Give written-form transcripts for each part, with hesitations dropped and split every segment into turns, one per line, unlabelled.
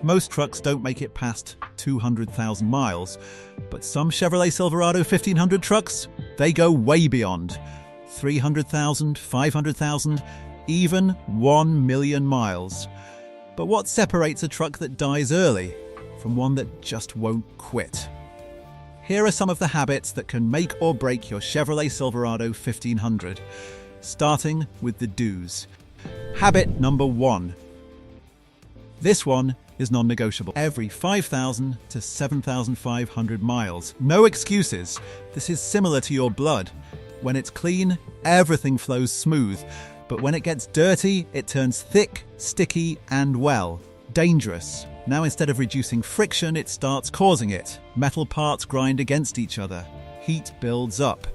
Most trucks don't make it past 200,000 miles, but some Chevrolet Silverado 1500 trucks, they go way beyond. 300,000, 500,000, even 1 million miles. But what separates a truck that dies early from one that just won't quit? Here are some of the habits that can make or break your Chevrolet Silverado 1500, starting with the do's. Habit number 1. This one is non-negotiable. Every 5,000 to 7,500 miles. No excuses. This is similar to your blood. When it's clean, everything flows smooth. But when it gets dirty, it turns thick, sticky, and, well, dangerous. Now instead of reducing friction, it starts causing it. Metal parts grind against each other. Heat builds up.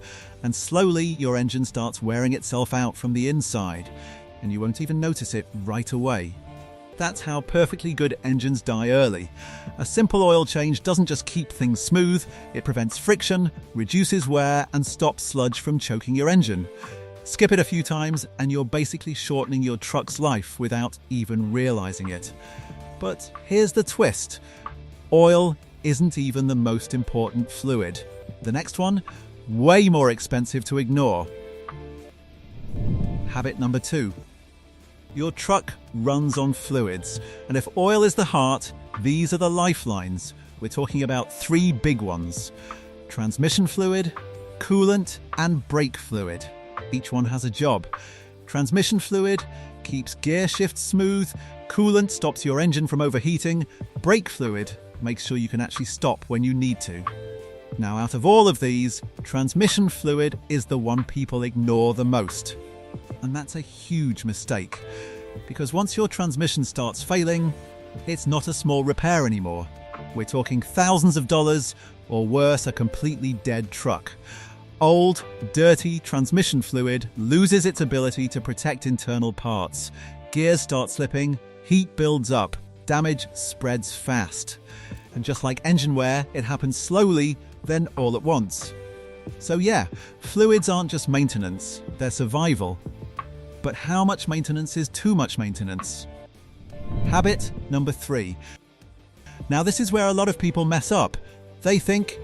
And slowly, your engine starts wearing itself out from the inside. And you won't even notice it right away. That's how perfectly good engines die early. A simple oil change doesn't just keep things smooth, it prevents friction, reduces wear, and stops sludge from choking your engine. Skip it a few times and you're basically shortening your truck's life without even realizing it. But here's the twist. Oil isn't even the most important fluid. The next one, way more expensive to ignore. Habit number 2. Your truck runs on fluids, and if oil is the heart, these are the lifelines. We're talking about 3 big ones: transmission fluid, coolant, and brake fluid. Each one has a job. Transmission fluid keeps gear shifts smooth, coolant stops your engine from overheating, brake fluid makes sure you can actually stop when you need to. Now, out of all of these, transmission fluid is the one people ignore the most. And that's a huge mistake, because once your transmission starts failing, it's not a small repair anymore. We're talking thousands of dollars, or worse, a completely dead truck. Old, dirty transmission fluid loses its ability to protect internal parts. Gears start slipping, heat builds up, damage spreads fast. And just like engine wear, it happens slowly, then all at once. So yeah, fluids aren't just maintenance, they're survival. But how much maintenance is too much maintenance? Habit number 3. Now this is where a lot of people mess up. They think,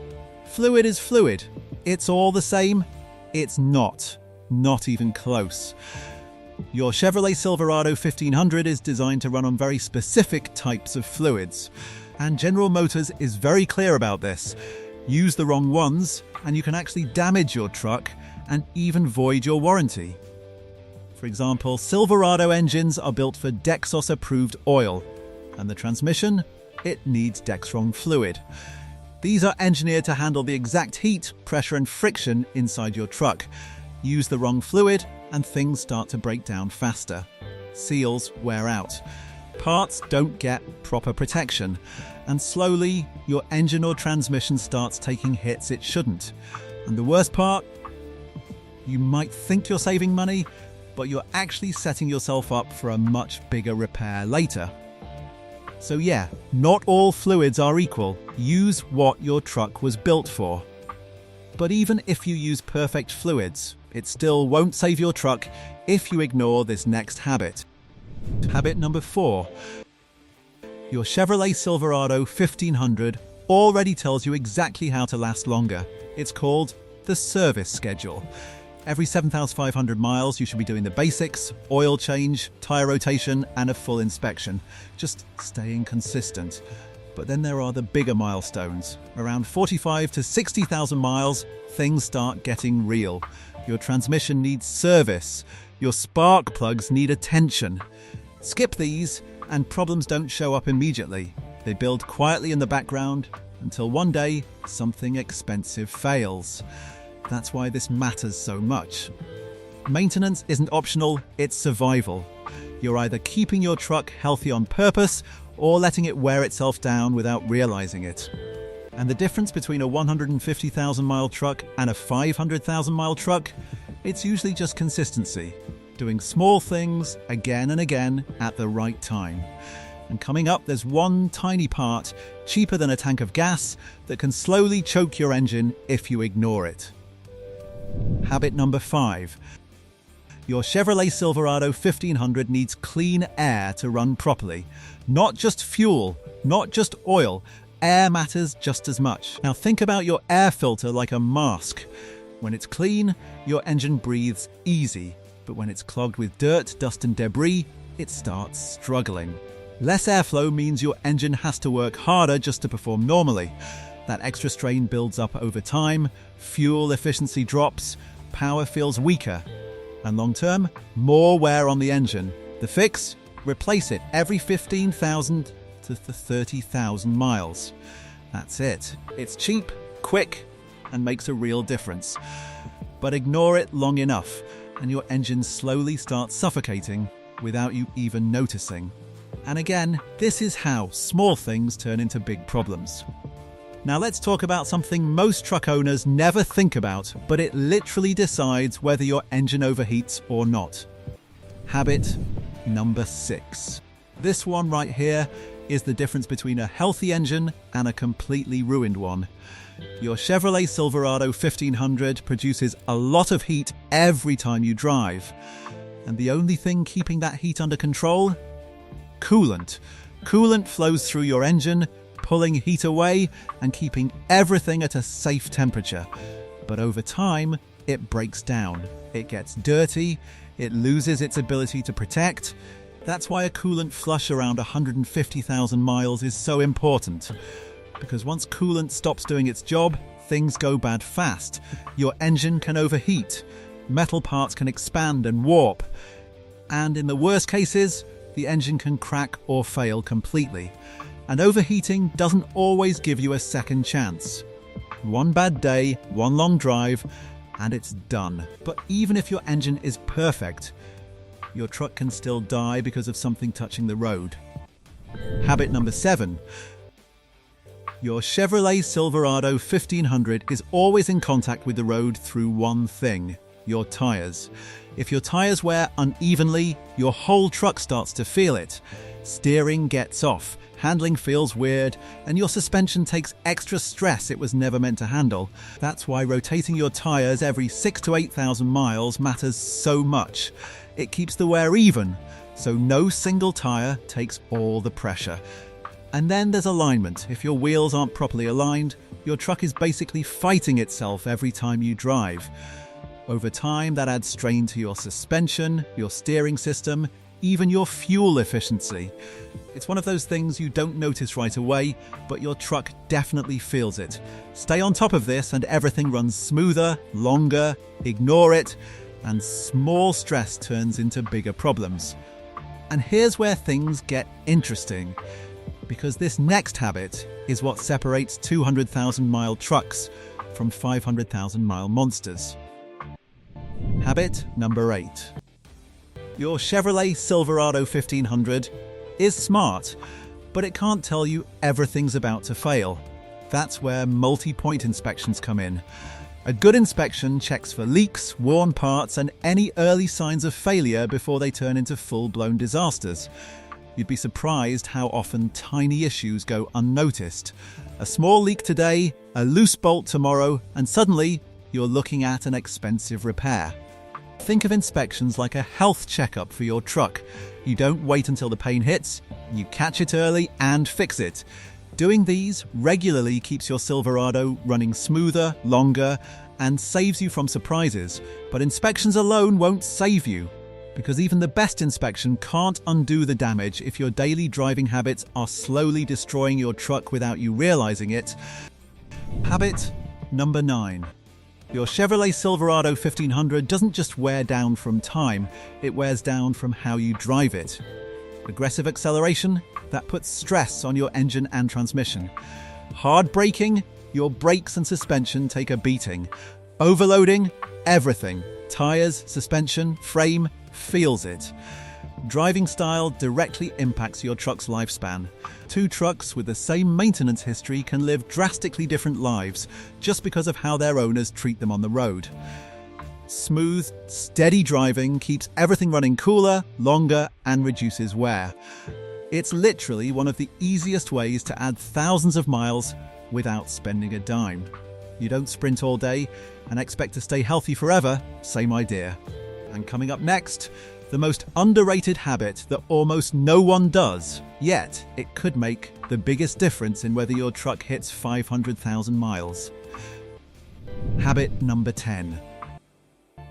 fluid is fluid. It's all the same. It's not. Not even close. Your Chevrolet Silverado 1500 is designed to run on very specific types of fluids. And General Motors is very clear about this. Use the wrong ones, and you can actually damage your truck and even void your warranty. For example, Silverado engines are built for Dexos-approved oil, and the transmission, it needs Dexron fluid. These are engineered to handle the exact heat, pressure, and friction inside your truck. Use the wrong fluid, and things start to break down faster. Seals wear out. Parts don't get proper protection, and slowly, your engine or transmission starts taking hits it shouldn't. And the worst part? You might think you're saving money, but you're actually setting yourself up for a much bigger repair later. So yeah, not all fluids are equal. Use what your truck was built for. But even if you use perfect fluids, it still won't save your truck if you ignore this next habit. Habit number 4. Your Chevrolet Silverado 1500 already tells you exactly how to last longer. It's called the service schedule. Every 7,500 miles, you should be doing the basics: oil change, tire rotation, and a full inspection. Just staying consistent. But then there are the bigger milestones. Around 45 to 60,000 miles, things start getting real. Your transmission needs service. Your spark plugs need attention. Skip these, and problems don't show up immediately. They build quietly in the background until one day, something expensive fails. That's why this matters so much. Maintenance isn't optional, it's survival. You're either keeping your truck healthy on purpose or letting it wear itself down without realizing it. And the difference between a 150,000-mile truck and a 500,000-mile truck? It's usually just consistency. Doing small things again and again at the right time. And coming up, there's one tiny part, cheaper than a tank of gas, that can slowly choke your engine if you ignore it. Habit number 5. Your Chevrolet Silverado 1500 needs clean air to run properly. Not just fuel, not just oil. Air matters just as much. Now think about your air filter like a mask. When it's clean, your engine breathes easy. But when it's clogged with dirt, dust and debris, it starts struggling. Less airflow means your engine has to work harder just to perform normally. That extra strain builds up over time, fuel efficiency drops, power feels weaker, and long term, more wear on the engine. The fix? Replace it every 15,000 to 30,000 miles. That's it. It's cheap, quick, and makes a real difference. But ignore it long enough, and your engine slowly starts suffocating without you even noticing. And again, this is how small things turn into big problems. Now let's talk about something most truck owners never think about, but it literally decides whether your engine overheats or not. Habit number 6. This one right here is the difference between a healthy engine and a completely ruined one. Your Chevrolet Silverado 1500 produces a lot of heat every time you drive. And the only thing keeping that heat under control? Coolant. Coolant flows through your engine, pulling heat away and keeping everything at a safe temperature. But over time, it breaks down. It gets dirty, it loses its ability to protect. That's why a coolant flush around 150,000 miles is so important. Because once coolant stops doing its job, things go bad fast. Your engine can overheat, metal parts can expand and warp, and in the worst cases, the engine can crack or fail completely. And overheating doesn't always give you a second chance. One bad day, one long drive, and it's done. But even if your engine is perfect, your truck can still die because of something touching the road. Habit number 7. Your Chevrolet Silverado 1500 is always in contact with the road through one thing: your tires. If your tires wear unevenly, your whole truck starts to feel it. Steering gets off, handling feels weird, and your suspension takes extra stress it was never meant to handle. That's why rotating your tires every 6,000 to 8,000 miles matters so much. It keeps the wear even, so no single tire takes all the pressure. And then there's alignment. If your wheels aren't properly aligned, your truck is basically fighting itself every time you drive. Over time, that adds strain to your suspension, your steering system, even your fuel efficiency. It's one of those things you don't notice right away, but your truck definitely feels it. Stay on top of this and everything runs smoother, longer. Ignore it, and small stress turns into bigger problems. And here's where things get interesting, because this next habit is what separates 200,000-mile trucks from 500,000-mile monsters. Habit number 8. Your Chevrolet Silverado 1500 is smart, but it can't tell you everything's about to fail. That's where multi-point inspections come in. A good inspection checks for leaks, worn parts, and any early signs of failure before they turn into full-blown disasters. You'd be surprised how often tiny issues go unnoticed. A small leak today, a loose bolt tomorrow, and suddenly you're looking at an expensive repair. Think of inspections like a health checkup for your truck. You don't wait until the pain hits, you catch it early and fix it. Doing these regularly keeps your Silverado running smoother, longer, and saves you from surprises. But inspections alone won't save you, because even the best inspection can't undo the damage if your daily driving habits are slowly destroying your truck without you realizing it. Habit number 9. Your Chevrolet Silverado 1500 doesn't just wear down from time, it wears down from how you drive it. Aggressive acceleration, that puts stress on your engine and transmission. Hard braking, your brakes and suspension take a beating. Overloading, everything, tires, suspension, frame, feels it. Driving style directly impacts your truck's lifespan. Two trucks with the same maintenance history can live drastically different lives just because of how their owners treat them on the road. Smooth, steady driving keeps everything running cooler, longer, and reduces wear. It's literally one of the easiest ways to add thousands of miles without spending a dime. You don't sprint all day and expect to stay healthy forever, same idea. And coming up next, the most underrated habit that almost no one does, yet it could make the biggest difference in whether your truck hits 500,000 miles. Habit number 10.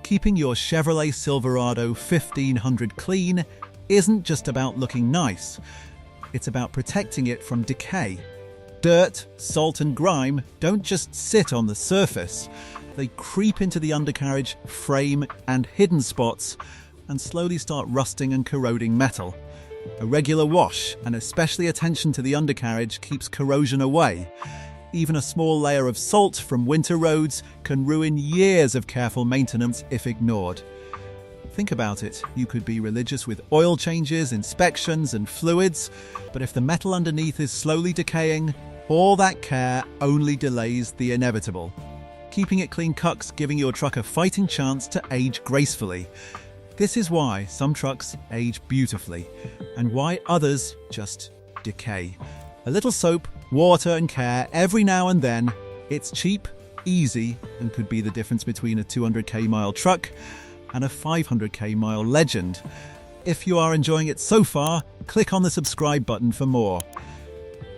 Keeping your Chevrolet Silverado 1500 clean isn't just about looking nice. It's about protecting it from decay. Dirt, salt and grime don't just sit on the surface. They creep into the undercarriage, frame and hidden spots and slowly start rusting and corroding metal. A regular wash and especially attention to the undercarriage keeps corrosion away. Even a small layer of salt from winter roads can ruin years of careful maintenance if ignored. Think about it, you could be religious with oil changes, inspections and fluids, but if the metal underneath is slowly decaying, all that care only delays the inevitable. Keeping it clean cucks giving your truck a fighting chance to age gracefully. This is why some trucks age beautifully, and why others just decay. A little soap, water and care every now and then. It's cheap, easy, and could be the difference between a 200k mile truck and a 500k mile legend. If you are enjoying it so far, click on the subscribe button for more.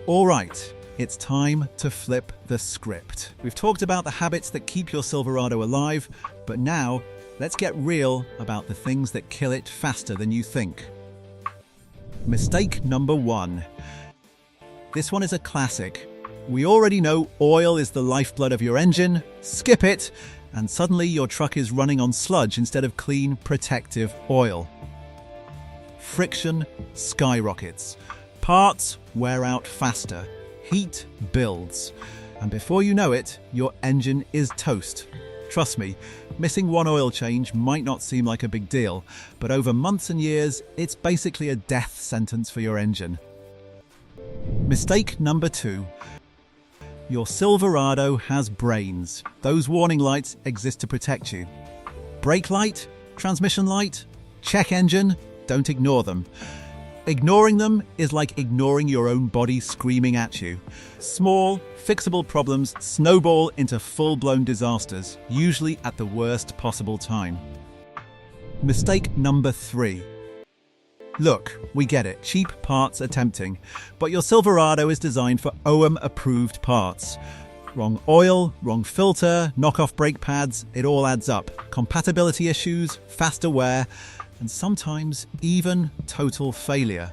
Alright, it's time to flip the script. We've talked about the habits that keep your Silverado alive, but now let's get real about the things that kill it faster than you think. Mistake number 1. This one is a classic. We already know oil is the lifeblood of your engine. Skip it, and suddenly your truck is running on sludge instead of clean, protective oil. Friction skyrockets. Parts wear out faster. Heat builds. And before you know it, your engine is toast. Trust me, missing one oil change might not seem like a big deal, but over months and years, it's basically a death sentence for your engine. Mistake number 2. Your Silverado has brains. Those warning lights exist to protect you. Brake light, transmission light, check engine, don't ignore them. Ignoring them is like ignoring your own body screaming at you. Small, fixable problems snowball into full-blown disasters, usually at the worst possible time. Mistake number 3. Look, we get it, cheap parts are tempting, but your Silverado is designed for OEM-approved parts. Wrong oil, wrong filter, knockoff brake pads, it all adds up. Compatibility issues, faster wear, and sometimes even total failure.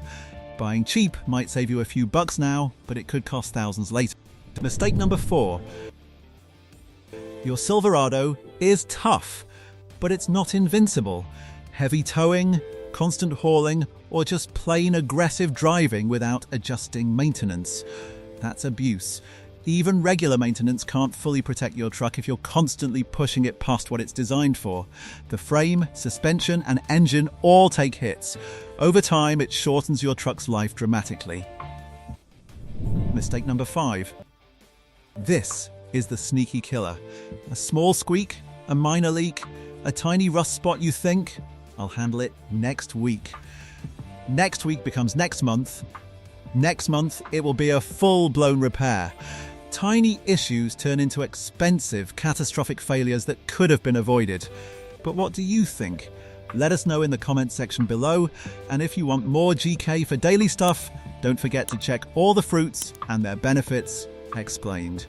Buying cheap might save you a few bucks now, but it could cost thousands later. Mistake number 4. Your Silverado is tough, but it's not invincible. Heavy towing, constant hauling, or just plain aggressive driving without adjusting maintenance. That's abuse. Even regular maintenance can't fully protect your truck if you're constantly pushing it past what it's designed for. The frame, suspension, and engine all take hits. Over time, it shortens your truck's life dramatically. Mistake number 5. This is the sneaky killer. A small squeak, a minor leak, a tiny rust spot you think, I'll handle it next week. Next week becomes next month. Next month, it will be a full-blown repair. Tiny issues turn into expensive, catastrophic failures that could have been avoided. But what do you think? Let us know in the comments section below, and if you want more GK for daily stuff, don't forget to check all the fruits and their benefits explained.